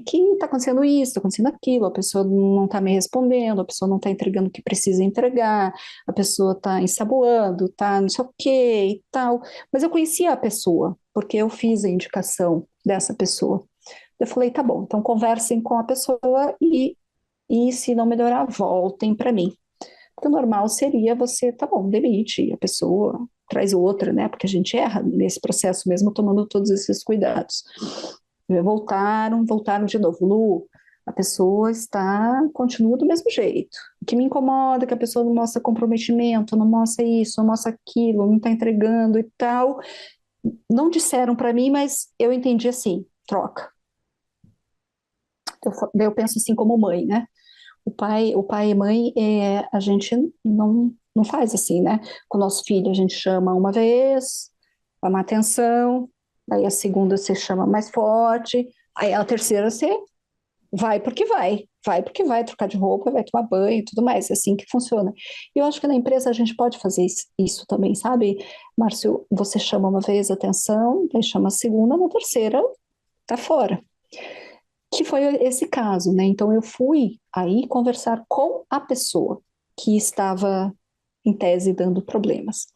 que está acontecendo isso, está acontecendo aquilo, a pessoa não está me respondendo, a pessoa não está entregando o que precisa entregar, a pessoa está ensaboando, está não sei o quê e tal. Mas eu conhecia a pessoa, porque eu fiz a indicação dessa pessoa. Eu falei, tá bom, então conversem com a pessoa e se não melhorar, voltem para mim. Porque o normal seria você, tá bom, demite a pessoa, traz outra, né? Porque a gente erra nesse processo mesmo tomando todos esses cuidados. Voltaram de novo. Lu, a pessoa continua do mesmo jeito. O que me incomoda é que a pessoa não mostra comprometimento, não mostra isso, não mostra aquilo, não está entregando e tal. Não disseram para mim, mas eu entendi assim, troca. Daí eu penso assim como mãe, né? O pai e mãe, a gente não faz assim, né? Com o nosso filho, a gente chama uma vez, chama atenção, daí a segunda você chama mais forte, aí a terceira você vai porque vai trocar de roupa, vai tomar banho e tudo mais, é assim que funciona. E eu acho que na empresa a gente pode fazer isso também, sabe? Márcio, você chama uma vez atenção, daí chama a segunda, na terceira tá fora. Que foi esse caso, né? Então eu fui aí conversar com a pessoa que estava em tese dando problemas.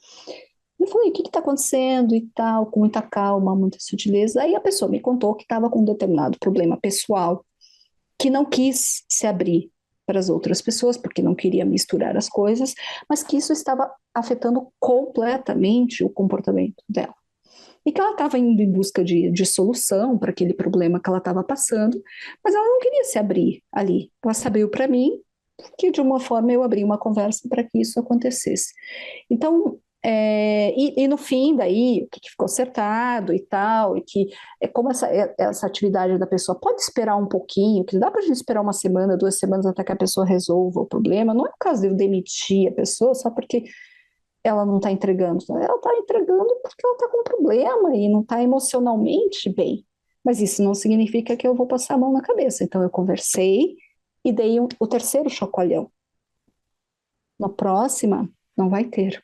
Eu falei, o que está acontecendo e tal, com muita calma, muita sutileza. Aí a pessoa me contou que estava com um determinado problema pessoal, que não quis se abrir para as outras pessoas, porque não queria misturar as coisas, mas que isso estava afetando completamente o comportamento dela. E que ela estava indo em busca de solução para aquele problema que ela estava passando, mas ela não queria se abrir ali. Ela se abriu para mim, que de uma forma eu abri uma conversa para que isso acontecesse. Então, e no fim, daí, o que ficou acertado e tal, e que como essa atividade da pessoa pode esperar um pouquinho, que dá para a gente esperar uma semana, 2 semanas até que a pessoa resolva o problema, não é o caso de eu demitir a pessoa só porque ela não está entregando. Ela está entregando porque ela está com um problema e não está emocionalmente bem. Mas isso não significa que eu vou passar a mão na cabeça. Então eu conversei e dei o terceiro chacoalhão. Na próxima, não vai ter.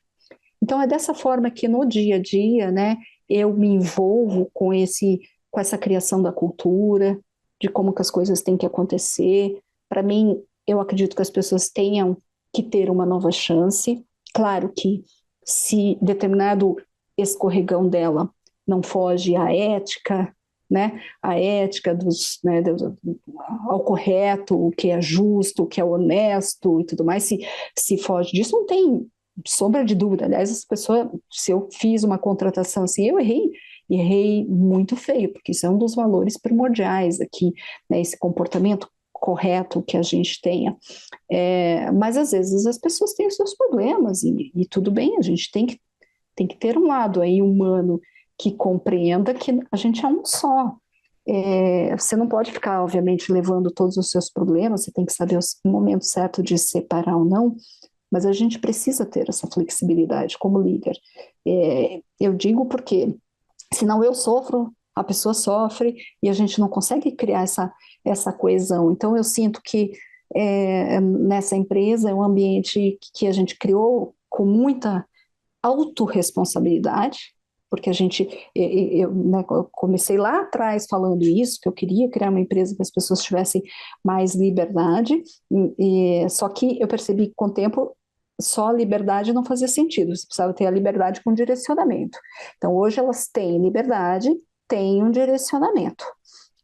Então é dessa forma que no dia a dia, né, eu me envolvo com essa criação da cultura, de como que as coisas têm que acontecer. Para mim, eu acredito que as pessoas tenham que ter uma nova chance. Claro que se determinado escorregão dela não foge à ética, né, a ética né, ao correto, o que é justo, o que é honesto e tudo mais, se foge disso, não tem sombra de dúvida. Aliás, essa pessoa, se eu fiz uma contratação assim, eu errei muito feio, porque isso é um dos valores primordiais aqui, né, esse comportamento correto que a gente tenha. Mas às vezes as pessoas têm os seus problemas e tudo bem, a gente tem que ter um lado aí humano que compreenda que a gente é um só. Você não pode ficar, obviamente, levando todos os seus problemas, você tem que saber o momento certo de separar ou não, mas a gente precisa ter essa flexibilidade como líder. Eu digo porque, senão eu sofro, a pessoa sofre, e a gente não consegue criar essa coesão. Então, eu sinto que nessa empresa é um ambiente que a gente criou com muita autorresponsabilidade, porque a gente, eu, né, eu comecei lá atrás falando isso, que eu queria criar uma empresa que as pessoas tivessem mais liberdade, só que eu percebi que com o tempo só a liberdade não fazia sentido, você precisava ter a liberdade com direcionamento. Então hoje elas têm liberdade, têm um direcionamento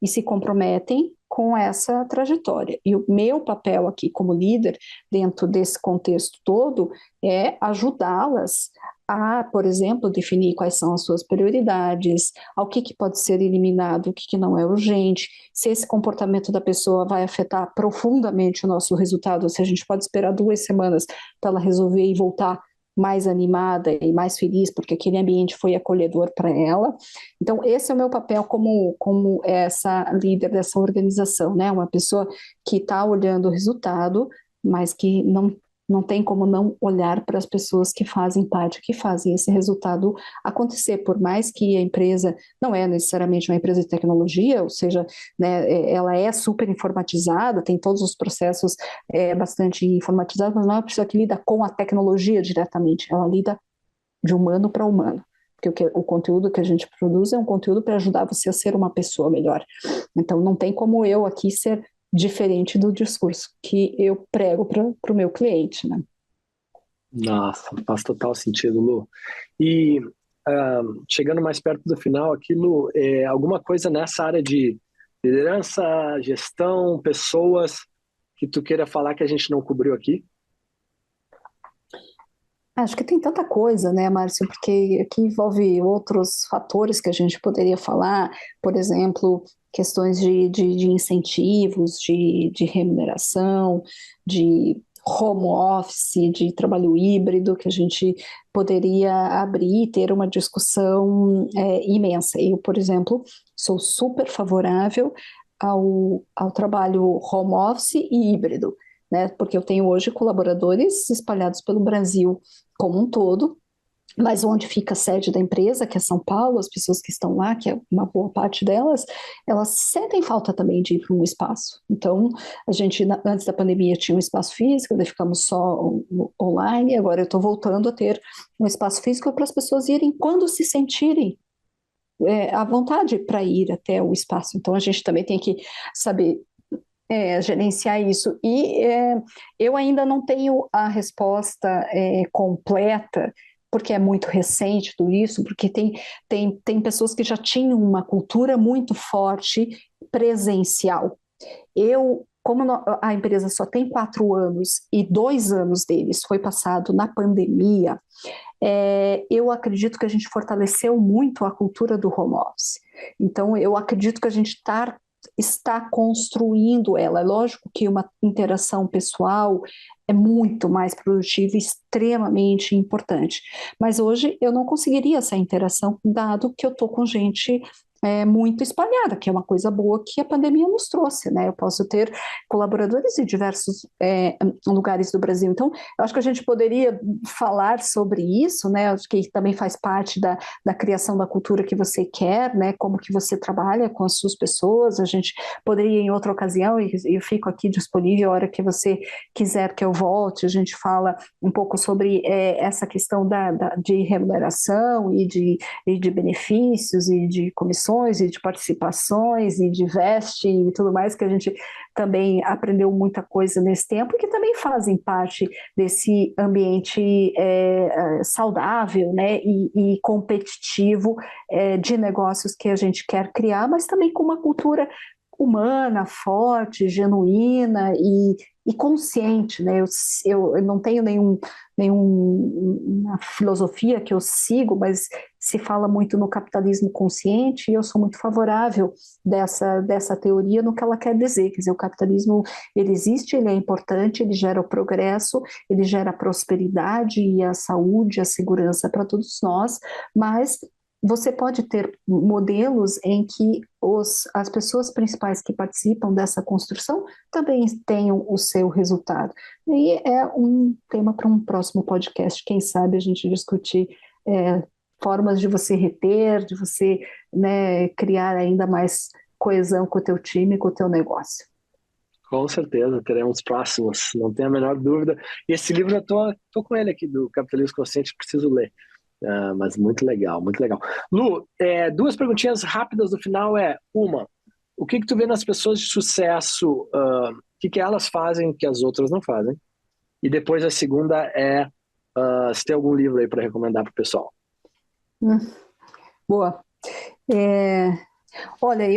e se comprometem com essa trajetória. E o meu papel aqui como líder, dentro desse contexto todo, é ajudá-las a, por exemplo, definir quais são as suas prioridades, ao que pode ser eliminado, o que não é urgente, se esse comportamento da pessoa vai afetar profundamente o nosso resultado, se a gente pode esperar 2 semanas para ela resolver e voltar mais animada e mais feliz, porque aquele ambiente foi acolhedor para ela. Então, esse é o meu papel como essa líder dessa organização, né? Uma pessoa que está olhando o resultado, mas que não tem como não olhar para as pessoas que fazem parte, que fazem esse resultado acontecer, por mais que a empresa não é necessariamente uma empresa de tecnologia, ou seja, né, ela é super informatizada, tem todos os processos bastante informatizados, mas não é uma pessoa que lida com a tecnologia diretamente, ela lida de humano para humano. Porque o conteúdo que a gente produz é um conteúdo para ajudar você a ser uma pessoa melhor. Então, não tem como eu aqui ser diferente do discurso que eu prego para o meu cliente, né? Nossa, faz total sentido, Lu. E chegando mais perto do final aqui, Lu, alguma coisa nessa área de liderança, gestão, pessoas, que tu queira falar que a gente não cobriu aqui? Acho que tem tanta coisa, né, Márcio, porque aqui envolve outros fatores que a gente poderia falar, por exemplo, questões de incentivos, de remuneração, de home office, de trabalho híbrido, que a gente poderia abrir e ter uma discussão imensa. Eu, por exemplo, sou super favorável ao trabalho home office e híbrido, né? Porque eu tenho hoje colaboradores espalhados pelo Brasil como um todo, mas onde fica a sede da empresa, que é São Paulo, as pessoas que estão lá, que é uma boa parte delas, elas sentem falta também de ir para um espaço. Então, a gente, antes da pandemia, tinha um espaço físico, daí ficamos só online, agora eu estou voltando a ter um espaço físico para as pessoas irem quando se sentirem à vontade para ir até o espaço. Então, a gente também tem que saber gerenciar isso. E eu ainda não tenho a resposta completa, porque é muito recente tudo isso, porque tem pessoas que já tinham uma cultura muito forte presencial. Como a empresa só tem 4 anos e 2 anos deles foi passado na pandemia, eu acredito que a gente fortaleceu muito a cultura do home office. Então, eu acredito que a gente está construindo ela. É lógico que uma interação pessoal é muito mais produtiva e extremamente importante. Mas hoje eu não conseguiria essa interação, dado que eu estou com gente muito espalhada, que é uma coisa boa que a pandemia nos trouxe, né? Eu posso ter colaboradores em diversos lugares do Brasil. Então, eu acho que a gente poderia falar sobre isso, né? Acho que também faz parte da criação da cultura que você quer, né? Como que você trabalha com as suas pessoas. A gente poderia, em outra ocasião, e eu fico aqui disponível a hora que você quiser que eu volte, a gente fala um pouco sobre essa questão de remuneração e de benefícios e de comissões ações e de participações e de vesting e tudo mais, que a gente também aprendeu muita coisa nesse tempo, e que também fazem parte desse ambiente saudável, né, e competitivo de negócios que a gente quer criar, mas também com uma cultura humana, forte, genuína e consciente, né? Eu não tenho nenhuma filosofia que eu sigo, mas se fala muito no capitalismo consciente, e eu sou muito favorável dessa teoria no que ela quer dizer. Quer dizer, o capitalismo, ele existe, ele é importante, ele gera o progresso, ele gera a prosperidade e a saúde, a segurança para todos nós, mas você pode ter modelos em que as pessoas principais que participam dessa construção também tenham o seu resultado. E é um tema para um próximo podcast, quem sabe a gente discutir formas de você reter, de você, né, criar ainda mais coesão com o teu time, com o teu negócio. Com certeza, teremos próximos, não tenho a menor dúvida. E esse livro eu tô com ele aqui, do Capitalismo Consciente, preciso ler. Mas muito legal, muito legal. Lu, duas perguntinhas rápidas no final uma, o que tu vê nas pessoas de sucesso, o que elas fazem que as outras não fazem? E depois a segunda se tem algum livro aí para recomendar para o pessoal. Boa. Olha,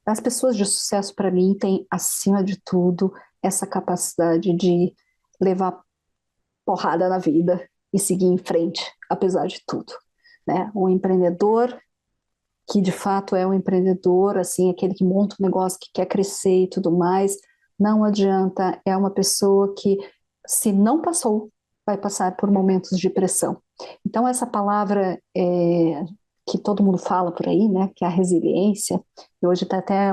as pessoas de sucesso para mim têm, acima de tudo, essa capacidade de levar porrada na vida e seguir em frente, apesar de tudo, né? Um empreendedor que de fato é um empreendedor, assim, aquele que monta um negócio, que quer crescer e tudo mais, não adianta, é uma pessoa que, se não passou, vai passar por momentos de pressão. Então, essa palavra que todo mundo fala por aí, né, que é a resiliência, e hoje está até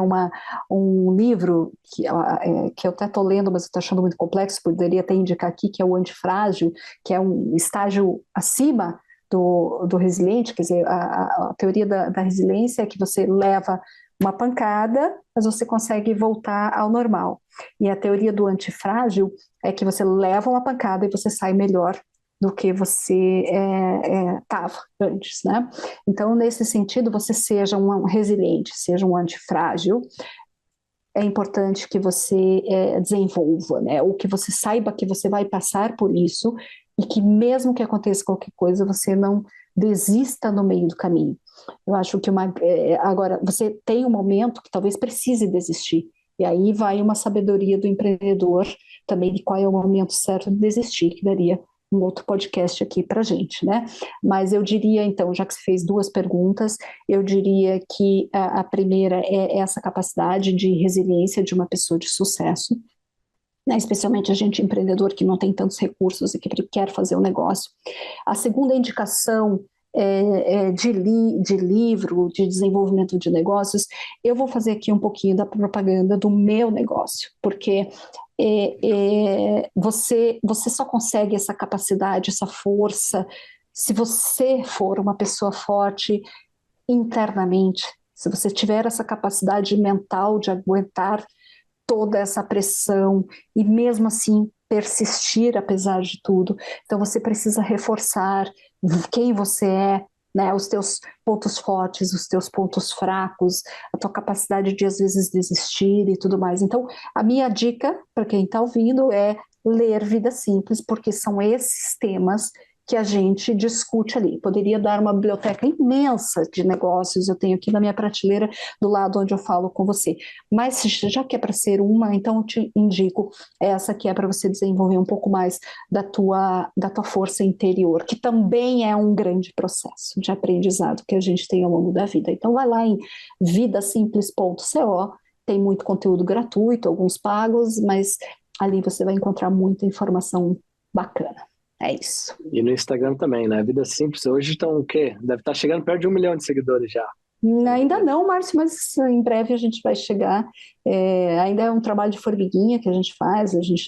um livro que eu até estou lendo, mas estou achando muito complexo, poderia até indicar aqui, que é o Antifrágil, que é um estágio acima do resiliente. Quer dizer, a teoria da resiliência é que você leva uma pancada, mas você consegue voltar ao normal. E a teoria do antifrágil é que você leva uma pancada e você sai melhor do que você estava antes, né? Então, nesse sentido, você seja um resiliente, seja um antifrágil. É importante que você desenvolva, né? Ou que você saiba que você vai passar por isso, e que mesmo que aconteça qualquer coisa, você não desista no meio do caminho. Eu acho que agora, você tem um momento que talvez precise desistir, e aí vai uma sabedoria do empreendedor também, de qual é o momento certo de desistir, que daria um outro podcast aqui para gente, né? Mas eu diria, então, já que você fez duas perguntas, eu diria que a primeira é essa capacidade de resiliência de uma pessoa de sucesso, né? Especialmente a gente empreendedor que não tem tantos recursos e que quer fazer um negócio. A segunda indicação de livro, de desenvolvimento de negócios, eu vou fazer aqui um pouquinho da propaganda do meu negócio, porque você só consegue essa capacidade, essa força, se você for uma pessoa forte internamente, se você tiver essa capacidade mental de aguentar toda essa pressão e mesmo assim persistir apesar de tudo. Então você precisa reforçar quem você é, né, os teus pontos fortes, os teus pontos fracos, a tua capacidade de às vezes desistir e tudo mais. Então a minha dica para quem está ouvindo é ler Vida Simples, porque são esses temas que a gente discute ali. Poderia dar uma biblioteca imensa de negócios, eu tenho aqui na minha prateleira do lado onde eu falo com você. Mas já que é para ser uma, então eu te indico essa que é para você desenvolver um pouco mais da tua força interior, que também é um grande processo de aprendizado que a gente tem ao longo da vida. Então vai lá em vidasimples.co, tem muito conteúdo gratuito, alguns pagos, mas ali você vai encontrar muita informação bacana. É isso. E no Instagram também, né? Vida Simples. Hoje estão o quê? Deve estar chegando perto de 1 milhão de seguidores já. Ainda não, Márcio, mas em breve a gente vai chegar. Ainda é um trabalho de formiguinha que a gente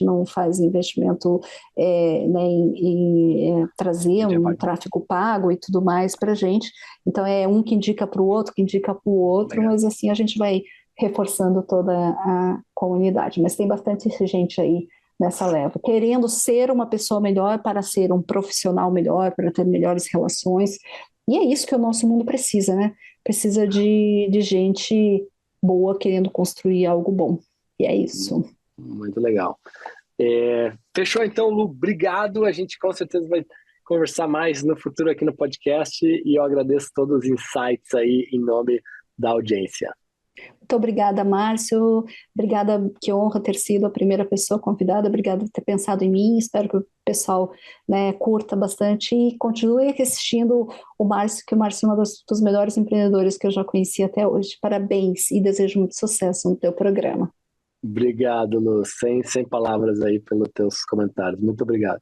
não faz investimento né, em trazer um tráfego pago e tudo mais para a gente. Então é um que indica para o outro, que indica para o outro, mas assim a gente vai reforçando toda a comunidade. Mas tem bastante gente aí nessa leva, querendo ser uma pessoa melhor para ser um profissional melhor, para ter melhores relações. E é isso que o nosso mundo precisa, né? Precisa de gente boa querendo construir algo bom. E é isso. Muito legal. Fechou então, Lu. Obrigado. A gente com certeza vai conversar mais no futuro aqui no podcast e eu agradeço todos os insights aí em nome da audiência. Muito obrigada, Márcio. Obrigada, que honra ter sido a primeira pessoa convidada. Obrigada por ter pensado em mim. Espero que o pessoal, né, curta bastante e continue assistindo o Márcio, que o Márcio é um dos melhores empreendedores que eu já conheci até hoje. Parabéns e desejo muito sucesso no teu programa. Obrigado, Lu. Sem palavras aí pelos teus comentários. Muito obrigado.